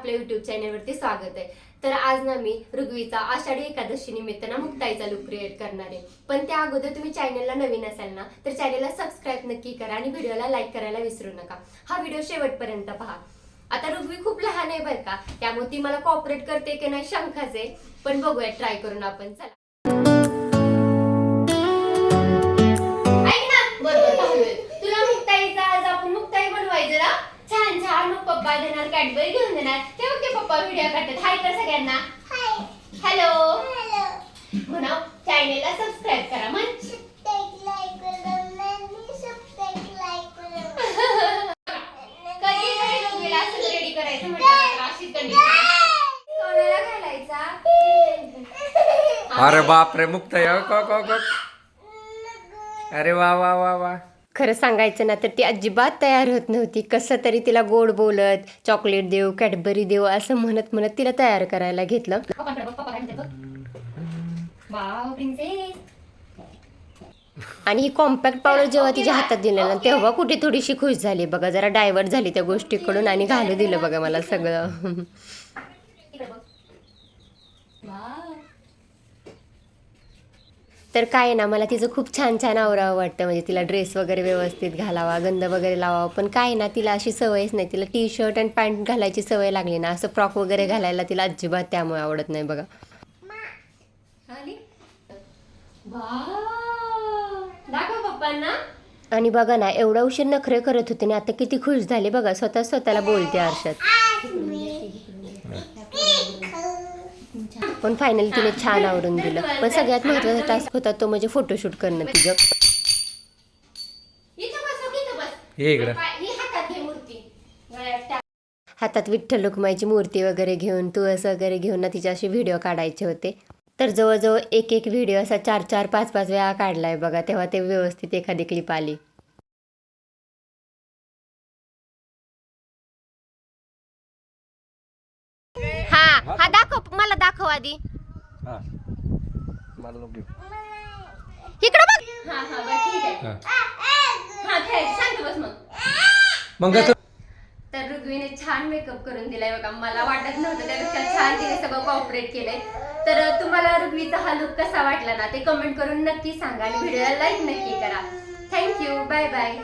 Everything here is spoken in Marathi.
आपल्या युट्यूब चॅनलवरती स्वागत आहे। तर आज ना मी ऋग्वीचा आषाढी एकादशी निमित्त ना मुक्ताईचा लुक क्रिएट करणार आहे। पण त्या अगोदर तुम्ही चॅनलला नवीन असाल ना तर चॅनलला सबस्क्राईब नक्की करा आणि व्हिडिओला लाईक करायला विसरू नका। हा व्हिडिओ शेवटपर्यंत पहा। आता ऋग्वी खूप लहान आहे बरं का, त्यामुळे ती मला कॉपरेट करते की नाही शंकाच आहे, पण बघूया ट्राय करून आपण। चला तुला मुक्ताईचा आज आपण मुक्ताई बनवायचं ना, छान छान। मग पप्पा देणार कॅडबरी घेऊन देणार तेव्हा ते पप्पा व्हिडिओ करतात। हाय कर सगळ्यांना, हाय हॅलो म्हणा। चॅनलला सबस्क्राइब करा म्हण, कधी ऋग्वीला असं रेडी करायचं म्हटलं अशी कंडिशन सोन्याला घालायचा। अरे बाप रे मुक्ताई, अरे वा वा वा वा। खरं सांगायचं ना तर ती अजिबात तयार होत नव्हती। कसं तरी तिला गोड बोलत चॉकलेट देऊ कॅडबरी देऊ असं म्हणत म्हणत तिला तयार करायला घेतलं। आणि ही कॉम्पॅक्ट पावडर जेव्हा तिच्या हातात दिलं ना तेव्हा कुठे थोडीशी खुश झाली बघा, जरा डायव्हर्ट झाली त्या गोष्टीकडून आणि घालू दिलं बघा मला सगळं। तर काय ना, मला तिचं खूप छान छान आवरावं वाटतं, म्हणजे तिला ड्रेस वगैरे व्यवस्थित घालावा, गंध वगैरे लावावा। पण काय ना तिला अशी सवयच नाही, तिला टी शर्ट आणि पॅन्ट घालायची सवय लागली ना, असं फ्रॉक वगैरे घालायला तिला अजिबात त्यामुळे आवडत नाही बघा। दाखव पप्पांना। आणि बघा ना एवढा उशीर नखरे करत होते ना, आता किती खुश झाले बघा, स्वतःला बोलते आरशात। पण फायनली तिने छान आवरून दिलं। पण सगळ्यात महत्त्वाचा टास्क होता तो म्हणजे फोटोशूट करणं तिचं। हातात विठ्ठल रुक्माईची मूर्ती वगैरे घेऊन तुळस वगैरे घेऊन ना तिचे असे व्हिडिओ काढायचे होते। तर जवळजवळ एक एक व्हिडिओ असा 4-4, 5-5 वेळा काढलाय बघा, तेव्हा ते व्यवस्थित एखादी क्लिप आली। हा दाखव, मला दाखव आधी। इकडे बघ। ठीक आहे शांत बस मग। तर ऋग्वीने छान मेकअप करून दिलाय बघा, मला वाटत नव्हतं त्यापेक्षा छान तिने सगळं कॉपरेट केलंय। तर तुम्हाला ऋग्वीचा हा लुक कसा वाटला ना ते कमेंट करून नक्की सांगा आणि व्हिडिओला लाईक नक्की करा। Thank you, bye bye.